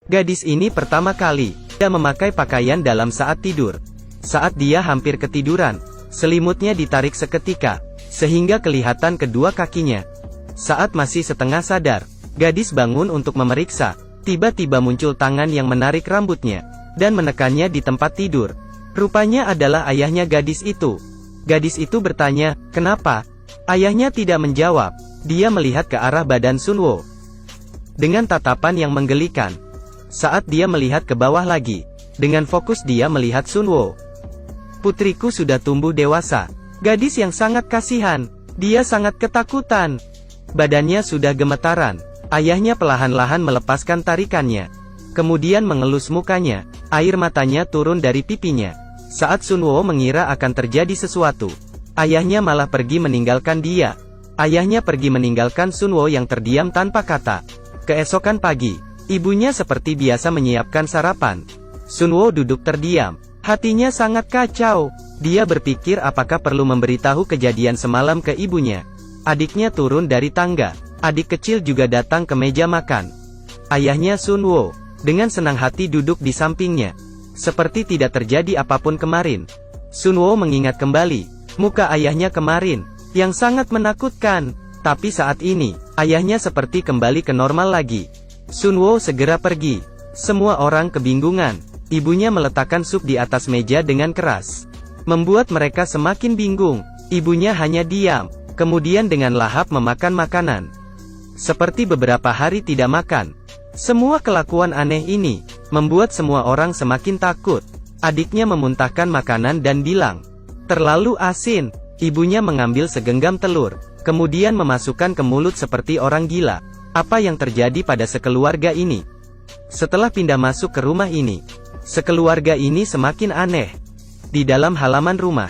Gadis ini pertama kali dia memakai pakaian dalam saat tidur. Saat dia hampir ketiduran, selimutnya ditarik seketika, sehingga kelihatan kedua kakinya. Saat masih setengah sadar, gadis bangun untuk memeriksa. Tiba-tiba muncul tangan yang menarik rambutnya, dan menekannya di tempat tidur. Rupanya adalah ayahnya gadis itu. Gadis itu bertanya, "Kenapa?" Ayahnya tidak menjawab. Dia melihat ke arah badan Sunwo dengan tatapan yang menggelikan. Saat dia melihat ke bawah lagi, dengan fokus dia melihat Sunwo. "Putriku sudah tumbuh dewasa." Gadis yang sangat kasihan. Dia sangat ketakutan. Badannya sudah gemetaran. Ayahnya perlahan-lahan melepaskan tarikannya. Kemudian mengelus mukanya. Air matanya turun dari pipinya. Saat Sunwo mengira akan terjadi sesuatu, ayahnya malah pergi meninggalkan dia. Ayahnya pergi meninggalkan Sunwo yang terdiam tanpa kata. Keesokan pagi, ibunya seperti biasa menyiapkan sarapan. Sunwo duduk terdiam. Hatinya sangat kacau. Dia berpikir apakah perlu memberitahu kejadian semalam ke ibunya. Adiknya turun dari tangga. Adik kecil juga datang ke meja makan. Ayahnya Sunwo dengan senang hati duduk di sampingnya, seperti tidak terjadi apapun kemarin. Sunwo mengingat kembali muka ayahnya kemarin, yang sangat menakutkan. Tapi saat ini, ayahnya seperti kembali ke normal lagi. Sunwo segera pergi. Semua orang kebingungan. Ibunya meletakkan sup di atas meja dengan keras, membuat mereka semakin bingung. Ibunya hanya diam, kemudian dengan lahap memakan makanan. Seperti beberapa hari tidak makan. Semua kelakuan aneh ini membuat semua orang semakin takut. Adiknya memuntahkan makanan dan bilang, "Terlalu asin." Ibunya mengambil segenggam telur, kemudian memasukkan ke mulut seperti orang gila. Apa yang terjadi pada sekeluarga ini? Setelah pindah masuk ke rumah ini, sekeluarga ini semakin aneh. Di dalam halaman rumah,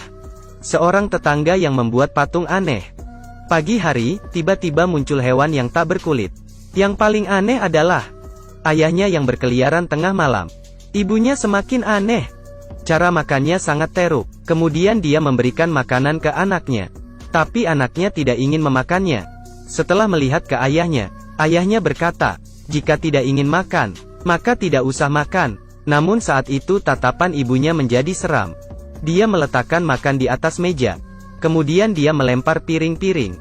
seorang tetangga yang membuat patung aneh. Pagi hari, tiba-tiba muncul hewan yang tak berkulit. Yang paling aneh adalah ayahnya yang berkeliaran tengah malam. Ibunya semakin aneh. Cara makannya sangat teruk. Kemudian dia memberikan makanan ke anaknya. Tapi anaknya tidak ingin memakannya. Setelah melihat ke ayahnya, ayahnya berkata, "Jika tidak ingin makan, maka tidak usah makan." Namun saat itu tatapan ibunya menjadi seram. Dia meletakkan makan di atas meja. Kemudian dia melempar piring-piring.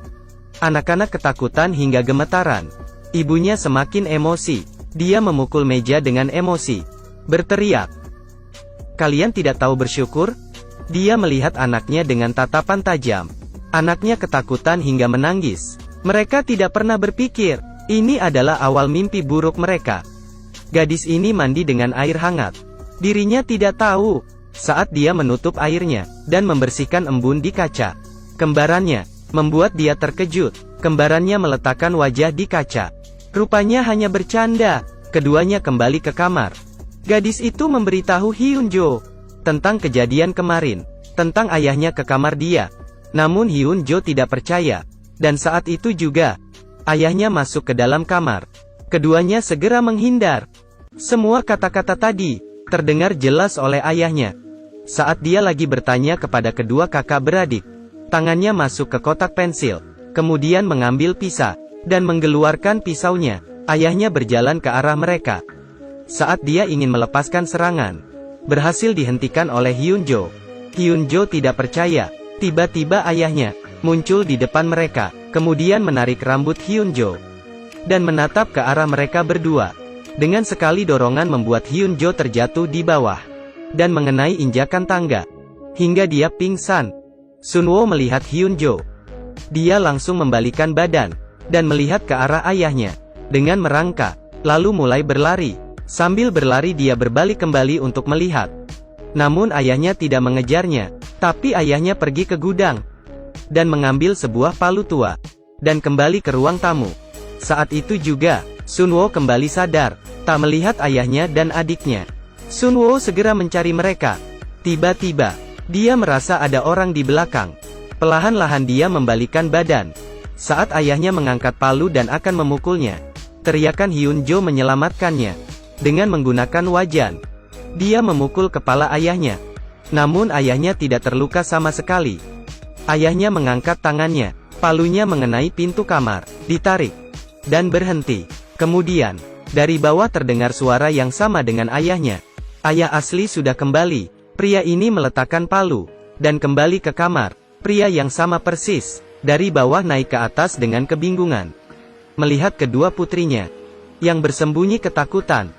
Anak-anak ketakutan hingga gemetaran. Ibunya semakin emosi. Dia memukul meja dengan emosi, berteriak, "Kalian tidak tahu bersyukur?" Dia melihat anaknya dengan tatapan tajam. Anaknya ketakutan hingga menangis. Mereka tidak pernah berpikir, ini adalah awal mimpi buruk mereka. Gadis ini mandi dengan air hangat. Dirinya tidak tahu, saat dia menutup airnya, dan membersihkan embun di kaca. Kembarannya, membuat dia terkejut. Kembarannya meletakkan wajah di kaca. Rupanya hanya bercanda. Keduanya kembali ke kamar. Gadis itu memberitahu Hyunjo tentang kejadian kemarin, tentang ayahnya ke kamar dia. Namun Hyunjo tidak percaya. Dan saat itu juga, ayahnya masuk ke dalam kamar. Keduanya segera menghindar. Semua kata-kata tadi terdengar jelas oleh ayahnya. Saat dia lagi bertanya kepada kedua kakak beradik, tangannya masuk ke kotak pensil, kemudian mengambil pisau, dan mengeluarkan pisaunya. Ayahnya berjalan ke arah mereka. Saat dia ingin melepaskan serangan, berhasil dihentikan oleh Hyunjo. Hyunjo tidak percaya. Tiba-tiba ayahnya muncul di depan mereka, kemudian menarik rambut Hyunjo, dan menatap ke arah mereka berdua. Dengan sekali dorongan membuat Hyunjo terjatuh di bawah, dan mengenai injakan tangga, hingga dia pingsan. Sunwo melihat Hyunjo. Dia langsung membalikan badan, dan melihat ke arah ayahnya, dengan merangkak, lalu mulai berlari. Sambil berlari dia berbalik kembali untuk melihat. Namun ayahnya tidak mengejarnya, tapi ayahnya pergi ke gudang, dan mengambil sebuah palu tua, dan kembali ke ruang tamu. Saat itu juga, Sunwo kembali sadar, tak melihat ayahnya dan adiknya. Sunwo segera mencari mereka. Tiba-tiba, dia merasa ada orang di belakang. Perlahan-lahan dia membalikkan badan. Saat ayahnya mengangkat palu dan akan memukulnya, teriakan Hyunjo menyelamatkannya. Dengan menggunakan wajan, dia memukul kepala ayahnya. Namun ayahnya tidak terluka sama sekali. Ayahnya mengangkat tangannya. Palunya mengenai pintu kamar, ditarik, dan berhenti. Kemudian, Dari bawah terdengar suara yang sama dengan ayahnya. Ayah asli sudah kembali. Pria ini meletakkan palu dan kembali ke kamar. Pria yang sama persis, dari bawah naik ke atas dengan kebingungan. Melihat kedua putrinya yang bersembunyi ketakutan.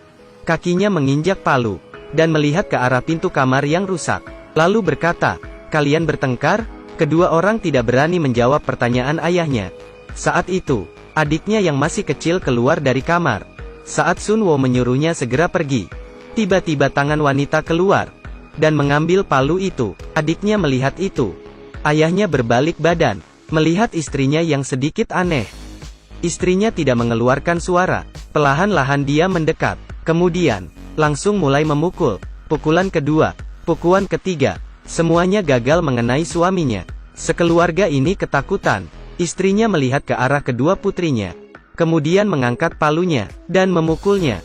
Kakinya menginjak palu dan melihat ke arah pintu kamar yang rusak. Lalu berkata, "Kalian bertengkar?" Kedua orang tidak berani menjawab pertanyaan ayahnya. Saat itu, adiknya yang masih kecil keluar dari kamar. Saat Sun Wo menyuruhnya segera pergi, tiba-tiba tangan wanita keluar dan mengambil palu itu. Adiknya melihat itu. Ayahnya berbalik badan, melihat istrinya yang sedikit aneh. Istrinya tidak mengeluarkan suara. Perlahan-lahan dia mendekat. Kemudian, langsung mulai memukul. Pukulan kedua, pukulan ketiga. Semuanya gagal mengenai suaminya. Sekeluarga ini ketakutan. Istrinya melihat ke arah kedua putrinya. Kemudian mengangkat palunya dan memukulnya.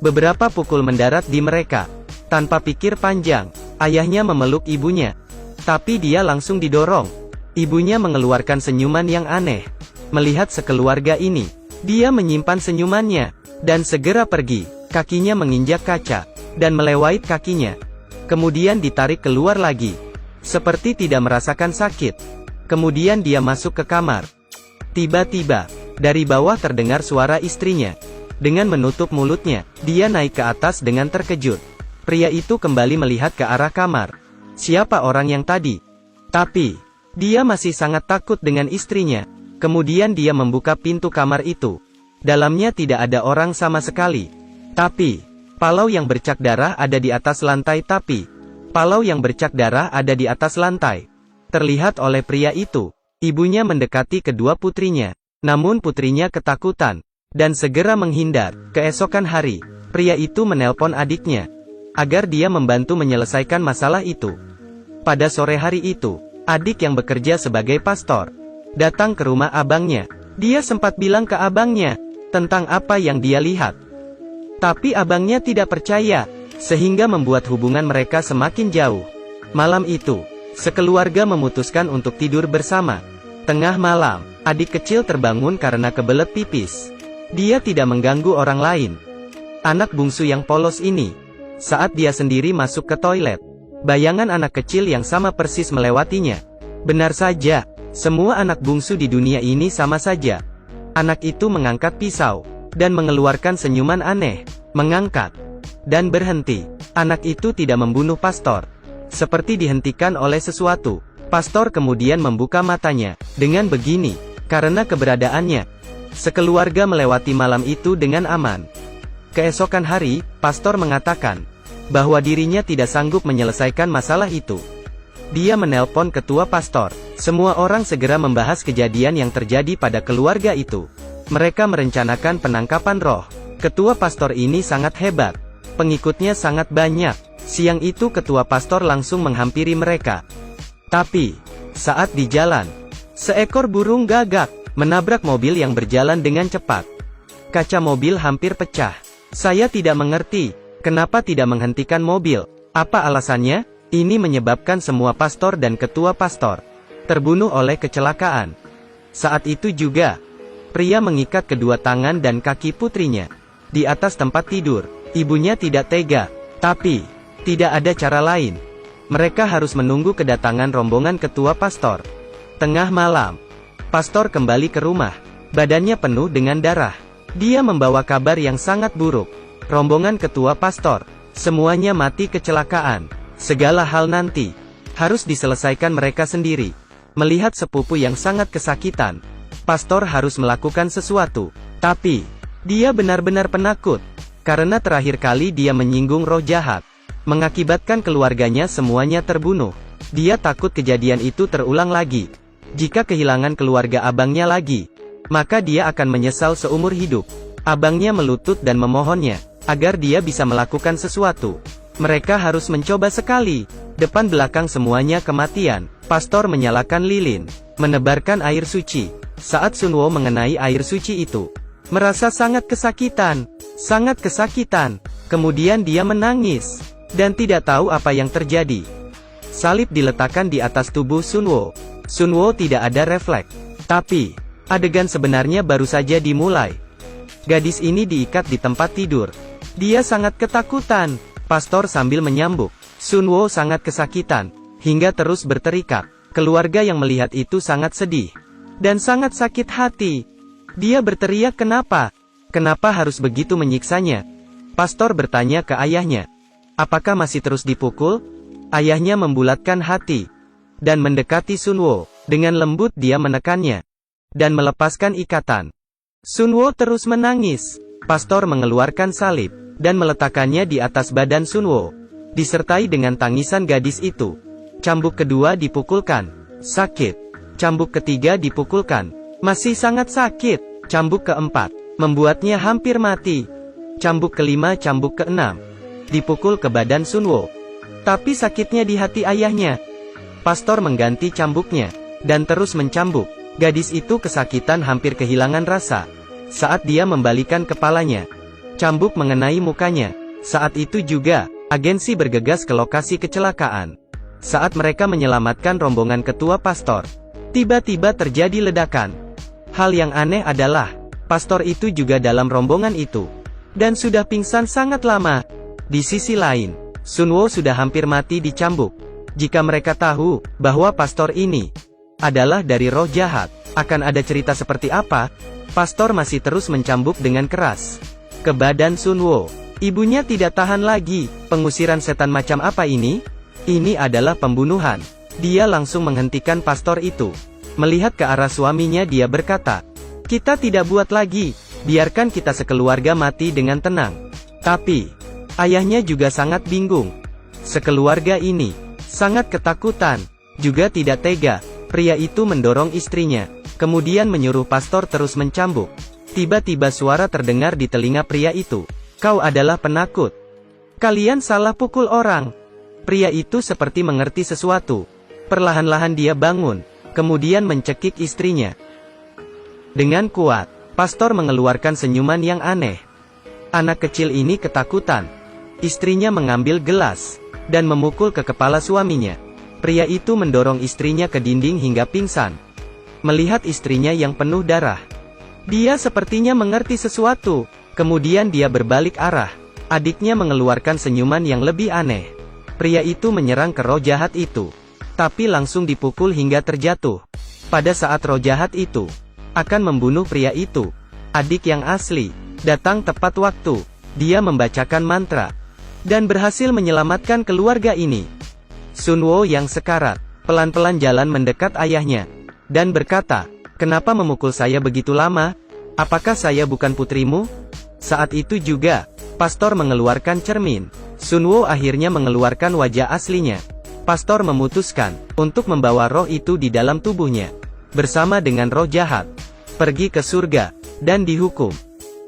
Beberapa pukul mendarat di mereka. Tanpa pikir panjang, ayahnya memeluk ibunya. Tapi dia langsung didorong. Ibunya mengeluarkan senyuman yang aneh. Melihat sekeluarga ini, dia menyimpan senyumannya, dan segera pergi. Kakinya menginjak kaca, dan melewait kakinya. Kemudian ditarik keluar lagi. Seperti tidak merasakan sakit. Kemudian dia masuk ke kamar. Tiba-tiba, dari bawah terdengar suara istrinya. Dengan menutup mulutnya, dia naik ke atas dengan terkejut. Pria itu kembali melihat ke arah kamar. Siapa orang yang tadi? Tapi, dia masih sangat takut dengan istrinya. Kemudian dia membuka pintu kamar itu. Dalamnya tidak ada orang sama sekali. Tapi, palau yang bercak darah ada di atas lantai. Palau yang bercak darah ada di atas lantai. Terlihat oleh pria itu. Ibunya mendekati kedua putrinya. Namun putrinya ketakutan dan segera menghindar. Keesokan hari, pria itu menelpon adiknya agar dia membantu menyelesaikan masalah itu. Pada sore hari itu, adik yang bekerja sebagai pastor datang ke rumah abangnya. Dia sempat bilang ke abangnya tentang apa yang dia lihat. Tapi abangnya tidak percaya, sehingga membuat hubungan mereka semakin jauh. Malam itu, sekeluarga memutuskan untuk tidur bersama. Tengah malam, adik kecil terbangun karena kebelet pipis. Dia tidak mengganggu orang lain. Anak bungsu yang polos ini, saat dia sendiri masuk ke toilet, bayangan anak kecil yang sama persis melewatinya. Benar saja, semua anak bungsu di dunia ini sama saja. Anak itu mengangkat pisau dan mengeluarkan senyuman aneh, mengangkat dan berhenti. Anak itu tidak membunuh pastor. Seperti dihentikan oleh sesuatu. Pastor kemudian membuka matanya. Dengan begini, karena keberadaannya, sekeluarga melewati malam itu dengan aman. Keesokan hari, pastor mengatakan bahwa dirinya tidak sanggup menyelesaikan masalah itu. Dia menelpon ketua pastor. Semua orang segera membahas kejadian yang terjadi pada keluarga itu. Mereka merencanakan penangkapan roh. Ketua pastor ini sangat hebat. Pengikutnya sangat banyak. Siang itu ketua pastor langsung menghampiri mereka. Tapi, saat di jalan, seekor burung gagak menabrak mobil yang berjalan dengan cepat. Kaca mobil hampir pecah. Saya tidak mengerti, kenapa tidak menghentikan mobil. Apa alasannya? Ini menyebabkan semua pastor dan ketua pastor terbunuh oleh kecelakaan. Saat itu juga, pria mengikat kedua tangan dan kaki putrinya di atas tempat tidur. Ibunya tidak tega, tapi tidak ada cara lain. Mereka harus menunggu kedatangan rombongan ketua pastor. Tengah malam, pastor kembali ke rumah. Badannya penuh dengan darah. Dia membawa kabar yang sangat buruk. Rombongan ketua pastor, semuanya mati kecelakaan. Segala hal nanti harus diselesaikan mereka sendiri. Melihat sepupu yang sangat kesakitan, pastor harus melakukan sesuatu. Tapi, dia benar-benar penakut. Karena terakhir kali dia menyinggung roh jahat, mengakibatkan keluarganya semuanya terbunuh. Dia takut kejadian itu terulang lagi. Jika kehilangan keluarga abangnya lagi, maka dia akan menyesal seumur hidup. Abangnya melutut dan memohonnya agar dia bisa melakukan sesuatu. Mereka harus mencoba sekali. Depan belakang semuanya kematian. Pastor menyalakan lilin, menebarkan air suci. Saat Sun Wo mengenai air suci itu, merasa sangat kesakitan. Sangat kesakitan. Kemudian dia menangis dan tidak tahu apa yang terjadi. Salib diletakkan di atas tubuh Sun Wo. Sun Wo tidak ada refleks. Tapi, Adegan sebenarnya baru saja dimulai. Gadis ini diikat di tempat tidur. Dia sangat ketakutan. Pastor sambil menyambuk. Sunwo sangat kesakitan, hingga terus berteriak. Keluarga yang melihat itu sangat sedih, dan sangat sakit hati. Dia berteriak, kenapa? Kenapa harus begitu menyiksanya? Pastor bertanya ke ayahnya. Apakah masih terus dipukul? Ayahnya membulatkan hati, dan mendekati Sunwo. Dengan lembut dia menekannya, dan melepaskan ikatan. Sunwo terus menangis. Pastor mengeluarkan salib, dan meletakkannya di atas badan Sunwo, disertai dengan tangisan gadis itu. Cambuk kedua dipukulkan. Sakit. Cambuk ketiga dipukulkan. Masih sangat sakit. Cambuk keempat membuatnya hampir mati. Cambuk kelima, cambuk keenam dipukul ke badan Sunwo. Tapi sakitnya di hati ayahnya. Pastor mengganti cambuknya, dan terus mencambuk. Gadis itu kesakitan hampir kehilangan rasa. Saat dia membalikan kepalanya, cambuk mengenai mukanya. Saat itu juga, agensi bergegas ke lokasi kecelakaan. Saat mereka menyelamatkan rombongan ketua pastor, tiba-tiba terjadi ledakan. Hal yang aneh adalah, pastor itu juga dalam rombongan itu, dan sudah pingsan sangat lama. Di sisi lain, Sunwo sudah hampir mati dicambuk. Jika mereka tahu bahwa pastor ini adalah dari roh jahat, akan ada cerita seperti apa? Pastor masih terus mencambuk dengan keras ke badan Sunwo. Ibunya tidak tahan lagi. Pengusiran setan macam apa ini? Ini adalah pembunuhan. Dia langsung menghentikan pastor itu. Melihat ke arah suaminya, dia berkata, kita tidak buat lagi. Biarkan kita sekeluarga mati dengan tenang. Tapi, ayahnya juga sangat bingung. Sekeluarga ini sangat ketakutan, juga tidak tega. Pria itu mendorong istrinya, kemudian menyuruh pastor terus mencambuk. Tiba-tiba suara terdengar di telinga pria itu. Kau adalah penakut. Kalian salah pukul orang. Pria itu seperti mengerti sesuatu. Perlahan-lahan dia bangun, kemudian mencekik istrinya. Dengan kuat, pastor mengeluarkan senyuman yang aneh. Anak kecil ini ketakutan. Istrinya mengambil gelas, dan memukul ke kepala suaminya. Pria itu mendorong istrinya ke dinding hingga pingsan. Melihat istrinya yang penuh darah, dia sepertinya mengerti sesuatu. Kemudian dia berbalik arah. Adiknya mengeluarkan senyuman yang lebih aneh. Pria itu menyerang ke roh jahat itu, tapi langsung dipukul hingga terjatuh. Pada saat roh jahat itu akan membunuh pria itu, adik yang asli datang tepat waktu. Dia membacakan mantra, dan berhasil menyelamatkan keluarga ini. Sunwo yang sekarat, pelan-pelan jalan mendekat ayahnya, dan berkata, kenapa memukul saya begitu lama? Apakah saya bukan putrimu? Saat itu juga, pastor mengeluarkan cermin. Sunwo akhirnya mengeluarkan wajah aslinya. Pastor memutuskan untuk membawa roh itu di dalam tubuhnya, bersama dengan roh jahat, pergi ke surga, dan dihukum.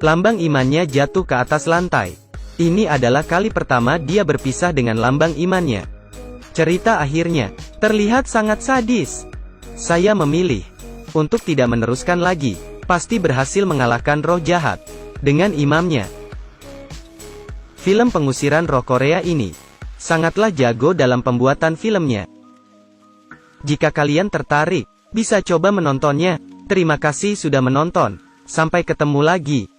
Lambang imannya jatuh ke atas lantai. Ini adalah kali pertama dia berpisah dengan lambang imannya. Cerita akhirnya terlihat sangat sadis. Saya memilih untuk tidak meneruskan lagi. Pasti berhasil mengalahkan roh jahat dengan imamnya. Film pengusiran roh Korea ini sangatlah jago dalam pembuatan filmnya. Jika kalian tertarik, bisa coba menontonnya. Terima kasih sudah menonton. Sampai ketemu lagi.